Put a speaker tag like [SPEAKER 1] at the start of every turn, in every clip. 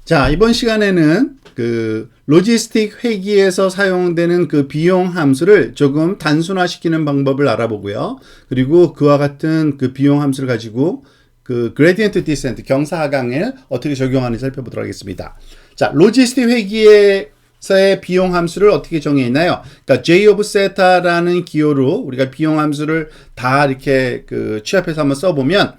[SPEAKER 1] 자, 이번 시간에는 그 로지스틱 회계에서 사용되는 그 비용 함수를 조금 단순화시키는 방법을 알아보고요. 그리고 그와 같은 그 비용 함수를 가지고 그 그레디언트 디센트 경사 하강을 어떻게 적용하는지 살펴보도록 하겠습니다. 자, 로지스틱 회계에서의 비용 함수를 어떻게 정의했나요? 그러니까 J of Theta라는 기호로 우리가 비용 함수를 다 이렇게 그 취합해서 한번 써보면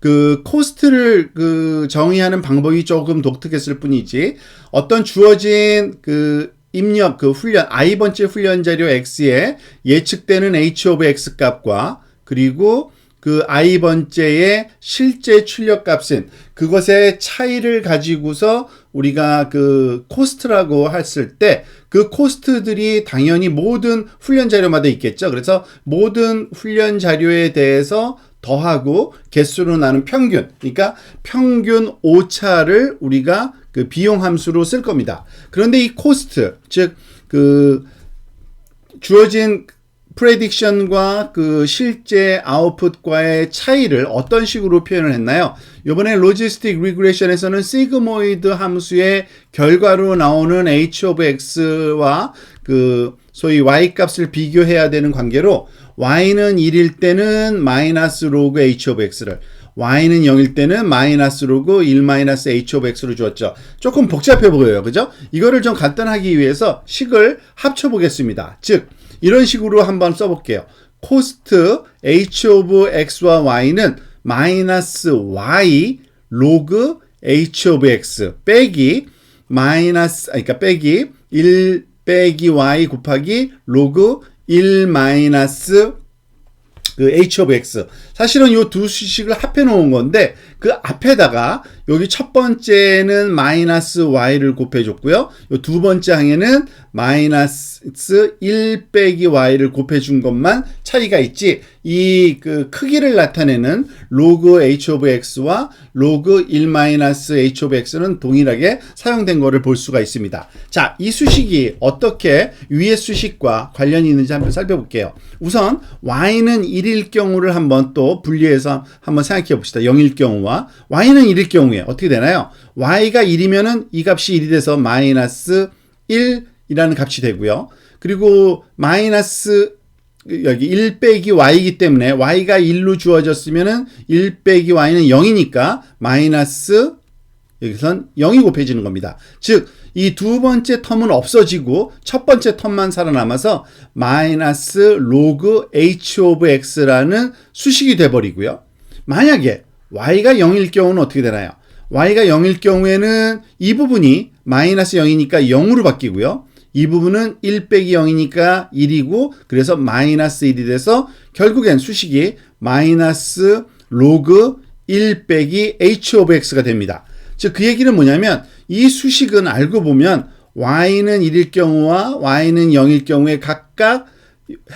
[SPEAKER 1] 그 코스트를 그 정의하는 방법이 조금 독특했을 뿐이지 어떤 주어진 그 입력 그 훈련 i번째 훈련 자료 x에 예측되는 h of x 값과 그리고 그 i번째의 실제 출력 값은 그것의 차이를 가지고서 우리가 그 코스트라고 했을 때 그 코스트들이 당연히 모든 훈련 자료마다 있겠죠. 그래서 모든 훈련 자료에 대해서 더하고 개수로 나눈 평균, 그러니까 평균 오차를 우리가 그 비용 함수로 쓸 겁니다. 그런데 이 코스트, 즉 그 주어진 프레딕션과 그 실제 아웃풋과의 차이를 어떤 식으로 표현을 했나요? 이번에 로지스틱 리그레션에서는 시그모이드 함수의 결과로 나오는 h of x와 그 소위 y 값을 비교해야 되는 관계로 y는 1일 때는 마이너스 로그 h of x를 y는 0일 때는 마이너스 로그 1 마이너스 h of x로 주었죠. 조금 복잡해 보여요. 그죠? 이거를 좀 간단하기 위해서 식을 합쳐 보겠습니다. 즉 이런 식으로 한번 써볼게요. 코스트 h of x와 y는 마이너스 y 로그 h of x 빼기 마이너스 그러니까 빼기 1 빼기 y 곱하기 로그 1 마이너스 그 h of x. 사실은 이 두 수식을 합해 놓은 건데 그 앞에다가 여기 첫 번째는 마이너스 y를 곱해 줬고요. 이 두 번째 항에는 마이너스 1 빼기 y를 곱해 준 것만 차이가 있지 이 그 크기를 나타내는 로그 h of x와 로그 1 마이너스 h of x는 동일하게 사용된 것을 볼 수가 있습니다. 자, 이 수식이 어떻게 위의 수식과 관련이 있는지 한번 살펴볼게요. 우선 y는 1일 경우를 한번 또 분리해서 한번 생각해 봅시다. 0일 경우와 y는 1일 경우에 어떻게 되나요? y가 1이면은 이 값이 1이 돼서 마이너스 1이라는 값이 되고요. 그리고 마이너스 여기 1 빼기 y이기 때문에 y가 1로 주어졌으면은 1 빼기 y는 0이니까 마이너스 여기선 0이 곱해지는 겁니다. 즉 이 두 번째 텀은 없어지고 첫 번째 텀만 살아남아서 마이너스 로그 h of x라는 수식이 돼버리고요. 만약에 y가 0일 경우는 어떻게 되나요? y가 0일 경우에는 이 부분이 마이너스 0이니까 0으로 바뀌고요. 이 부분은 1 빼기 0이니까 1이고 그래서 마이너스 1이 돼서 결국엔 수식이 마이너스 로그 1 빼기 h of x가 됩니다. 즉 그 얘기는 뭐냐면 이 수식은 알고 보면 y는 1일 경우와 y는 0일 경우에 각각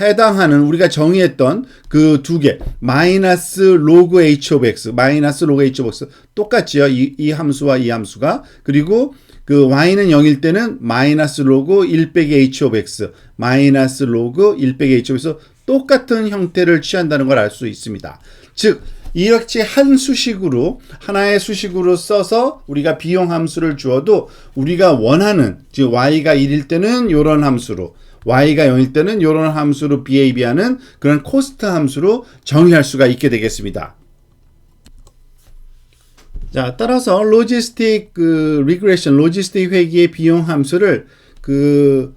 [SPEAKER 1] 해당하는 우리가 정의했던 그 두 개 마이너스 로그 h of x 마이너스 로그 h of x 똑같지요. 이 함수와 이 함수가 그리고 그 y는 0일 때는 마이너스 로그 1 빼기 h of x 마이너스 로그 1 빼기 h of x 똑같은 형태를 취한다는 걸 알 수 있습니다. 즉 이렇게 한 수식으로 하나의 수식으로 써서 우리가 비용 함수를 주어도 우리가 원하는 즉 y가 1일 때는 이런 함수로 y가 0일 때는 이런 함수로 behave하는 그런 코스트 함수로 정의할 수가 있게 되겠습니다. 자, 따라서 로지스틱 그 리그레션 로지스틱 회계의 비용 함수를 그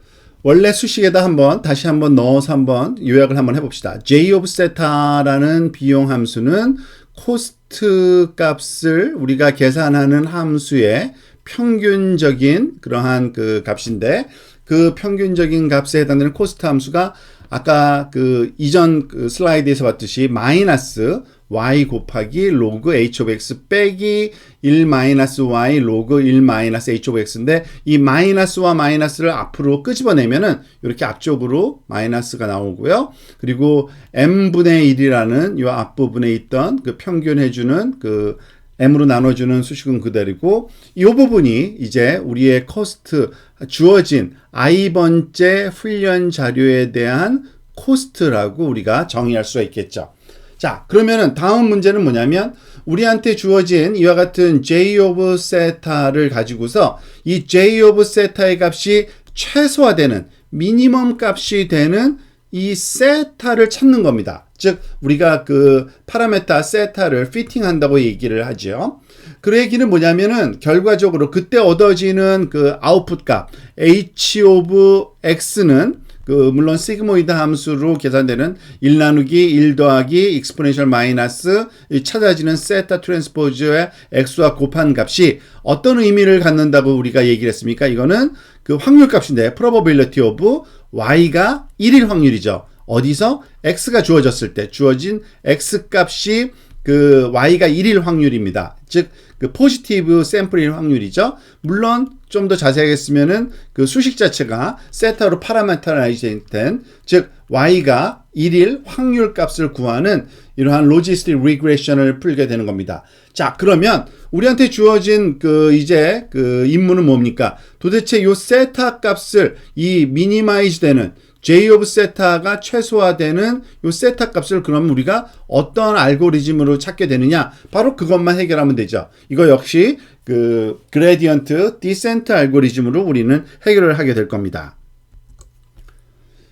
[SPEAKER 1] 원래 수식에다 다시 한번 넣어서 한번 요약을 한번 해봅시다. J of Theta라는 비용 함수는 코스트 값을 우리가 계산하는 함수의 평균적인 그러한 그 값인데 그 평균적인 값에 해당되는 코스트 함수가 아까 그 이전 그 슬라이드에서 봤듯이 마이너스 y 곱하기 로그 h of x 빼기 1 마이너스 y 로그 1 마이너스 h of x인데 이 마이너스와 마이너스를 앞으로 끄집어내면은 이렇게 앞쪽으로 마이너스가 나오고요. 그리고 m분의 1이라는 이 앞부분에 있던 그 평균해주는 그 m으로 나눠주는 수식은 그대로고 이 부분이 이제 우리의 코스트 주어진 i번째 훈련 자료에 대한 코스트라고 우리가 정의할 수가 있겠죠. 자, 그러면은 다음 문제는 뭐냐면 우리한테 주어진 이와 같은 j of 세타를 가지고서 이 j of 세타의 값이 최소화되는 미니멈 값이 되는 이 세타를 찾는 겁니다. 즉 우리가 그 파라메타 세타를 피팅한다고 얘기를 하죠. 그 얘기는 뭐냐면은 결과적으로 그때 얻어지는 그 아웃풋 값 h of x는 그 물론 시그모이드 함수로 계산되는 1 나누기 1 더하기 익스포넨셜 마이너스 찾아지는 세타 트랜스포즈의 x와 곱한 값이 어떤 의미를 갖는다고 우리가 얘기를 했습니까? 이거는 그 확률 값인데 probability of y가 1일 확률이죠. 어디서? x가 주어졌을 때 주어진 x 값이 그 y가 1일 확률입니다. 즉 그 포지티브 샘플일 확률이죠. 물론 좀 더 자세하게 쓰면은 그 수식 자체가 세타로 파라메터라이즈 된, 즉 y가 1일 확률 값을 구하는 이러한 로지스틱 리그레션을 풀게 되는 겁니다. 자, 그러면 우리한테 주어진 그 이제 그 임무는 뭡니까? 도대체 요 세타 값을 이 미니마이즈 되는 j of 세타가 최소화되는 요 세타 값을 그럼 우리가 어떤 알고리즘으로 찾게 되느냐? 바로 그것만 해결하면 되죠. 이거 역시 그 그레디언트 디센트 알고리즘으로 우리는 해결을 하게 될 겁니다.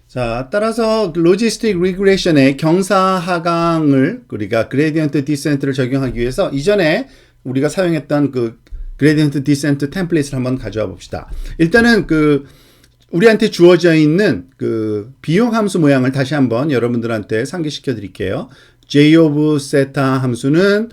[SPEAKER 1] 자, 따라서 로지스틱 리그레션의 경사하강을 우리가 그레디언트 디센트를 적용하기 위해서 이전에 우리가 사용했던 그 그레디언트 디센트 템플릿을 한번 가져와 봅시다. 일단은 그 우리한테 주어져 있는 그 비용 함수 모양을 다시 한번 여러분들한테 상기시켜 드릴게요. j of 세타 함수는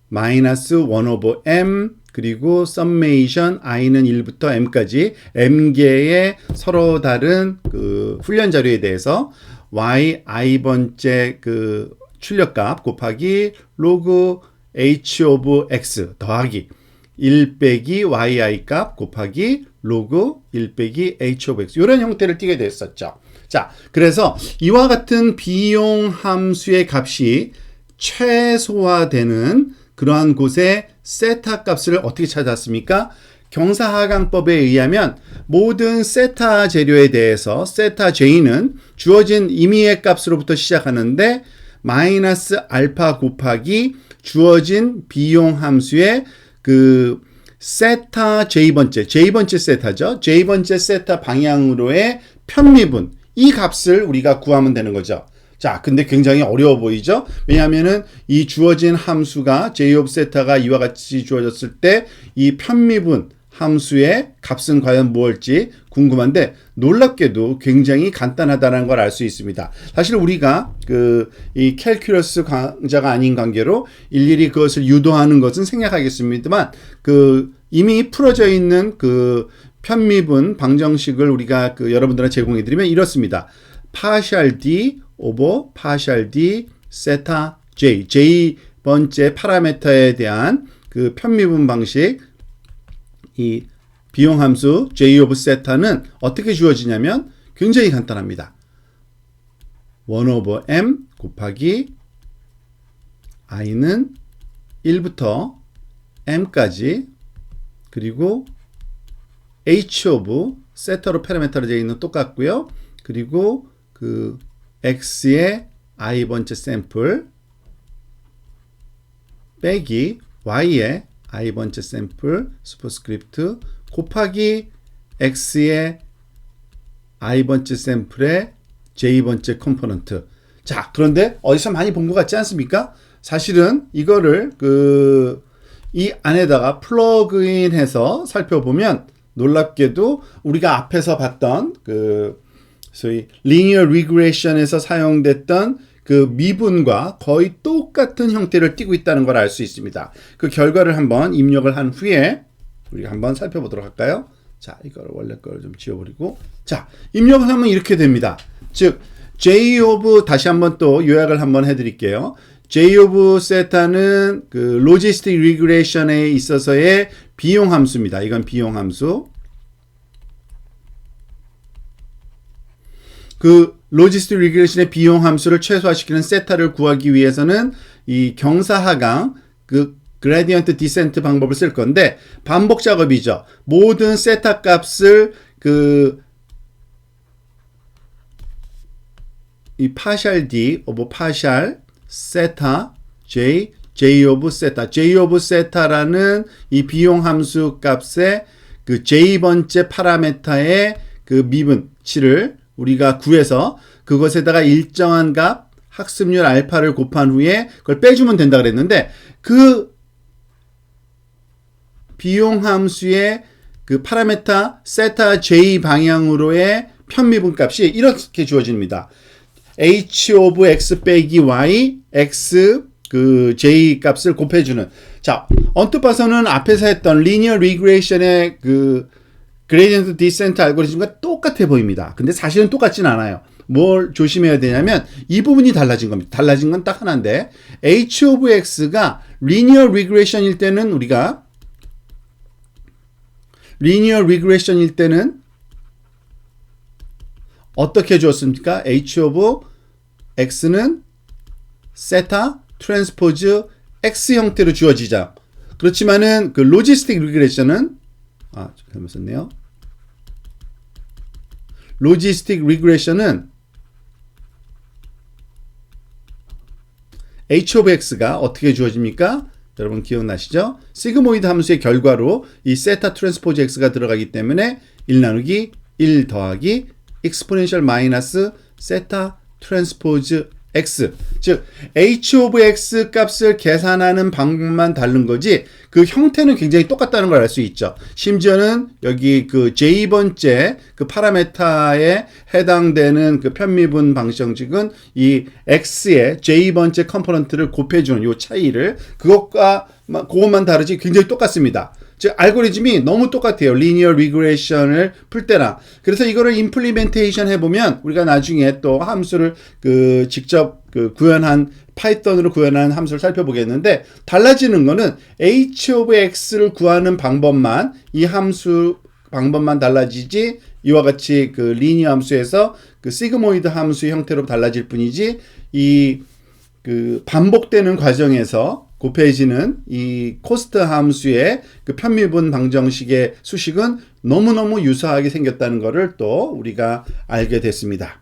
[SPEAKER 1] 마이너스 1 over m 그리고 summation i는 1부터 m까지 m개의 서로 다른 그 훈련 자료에 대해서 y i번째 그 출력값 곱하기 log h of x 더하기 1 빼기 yi 값 곱하기 log 1 빼기 h of x 이런 형태를 띠게 됐었죠. 자, 그래서 이와 같은 비용 함수의 값이 최소화되는 그러한 곳에 세타 값을 어떻게 찾았습니까? 경사하강법에 의하면 모든 세타 재료에 대해서 세타 j는 주어진 임의의 값으로부터 시작하는데 마이너스 알파 곱하기 주어진 비용 함수의 그 세타 j번째 세타죠. j번째 세타 방향으로의 편미분 이 값을 우리가 구하면 되는 거죠. 자, 근데 굉장히 어려워 보이죠? 왜냐하면은 이 주어진 함수가 j of 세타가 이와 같이 주어졌을 때 이 편미분 함수의 값은 과연 무엇일지 궁금한데 놀랍게도 굉장히 간단하다는 걸 알 수 있습니다. 사실 우리가 그 이 캘큘러스 강좌가 아닌 관계로 일일이 그것을 유도하는 것은 생략하겠습니다만 그 이미 풀어져 있는 그 편미분 방정식을 우리가 그 여러분들한테 제공해 드리면 이렇습니다. partial d over partial d 세타 j 번째 파라미터에 대한 그 편미분 방식 이 비용 함수 j of 세타는 어떻게 주어지냐면 굉장히 간단합니다. 1 over m 곱하기 i는 1부터 m까지 그리고 h of 세타로 파라미터로 되어 있는 똑같고요. 그리고 그 x의 i번째 샘플 빼기 y의 i번째 샘플 슈퍼스크립트 곱하기 x의 i번째 샘플의 j번째 컴포넌트. 자, 그런데 어디서 많이 본 것 같지 않습니까? 사실은 이거를 그 이 안에다가 플러그인해서 살펴보면 놀랍게도 우리가 앞에서 봤던 그 소위 리니어 리그레션에서 사용됐던 그 미분과 거의 똑같은 형태를 띠고 있다는 걸 알 수 있습니다. 그 결과를 한번 입력을 한 후에 우리가 한번 살펴보도록 할까요? 자, 이걸 원래 걸 좀 지워버리고 자, 입력을 하면 이렇게 됩니다. 즉 j of 다시 한번 또 요약을 한번 해드릴게요. j of 세타는 그 로지스틱 리그레션에 있어서의 비용 함수입니다. 이건 비용 함수. 그 로지스틱 리그레션의 비용 함수를 최소화시키는 세타를 구하기 위해서는 이 경사하강 그 그레디언트 디센트 방법을 쓸 건데 반복 작업이죠. 모든 세타 값을 그 이 파셜 d 오버 파셜 세타 j j of 세타. j of 세타라는 이 비용 함수 값의 그 j번째 파라메타의 그 미분치를 우리가 구해서 그것에다가 일정한 값 학습률 알파를 곱한 후에 그걸 빼주면 된다 그랬는데 그 비용 함수의 그 파라메타 세타 j 방향으로의 편미분 값이 이렇게 주어집니다. h of x 빼기 y x 그 j 값을 곱해주는. 자, 언뜻 봐서는 앞에서 했던 리니어 리그레이션의 그 그레디언트 디센트 알고리즘과 똑같아 보입니다. 근데 사실은 똑같진 않아요. 뭘 조심해야 되냐면 이 부분이 달라진 겁니다. 달라진 건 딱 하나인데 h of x가 리니어 리그레이션일 때는 우리가 리니어 리그레이션일 때는 어떻게 주었습니까? h of x는 세타 트랜스포즈 x 형태로 주어지자. 그렇지만은 그 로지스틱 리그레이션은 잘못 썼네요. 로지스틱 리그레이션은 h of x가 어떻게 주어집니까? 여러분 기억나시죠? 시그모이드 함수의 결과로 이 세타 트랜스포즈 x가 들어가기 때문에 1 나누기 1 더하기 exponential 마이너스 세타 트랜스포즈 x, 즉 h of x 값을 계산하는 방법만 다른 거지 그 형태는 굉장히 똑같다는 걸 알 수 있죠. 심지어는 여기 그 j번째 그 파라메타에 해당되는 그 편미분 방정식은 이 x의 j번째 컴포넌트를 곱해주는 요 차이를 그것만 다르지 굉장히 똑같습니다. 즉 알고리즘이 너무 똑같아요. 리니어 리그레이션을 풀 때랑. 그래서 이거를 임플리멘테이션 해보면 우리가 나중에 또 함수를 그 직접 그 구현한 파이썬으로 구현한 함수를 살펴보겠는데 달라지는 거는 h of x를 구하는 방법만 이 함수 방법만 달라지지 이와 같이 그 리니어 함수에서 그 시그모이드 함수 형태로 달라질 뿐이지 이 그 반복되는 과정에서 곱해지는 이 코스트 함수의 그 편미분 방정식의 수식은 너무너무 유사하게 생겼다는 것을 또 우리가 알게 됐습니다.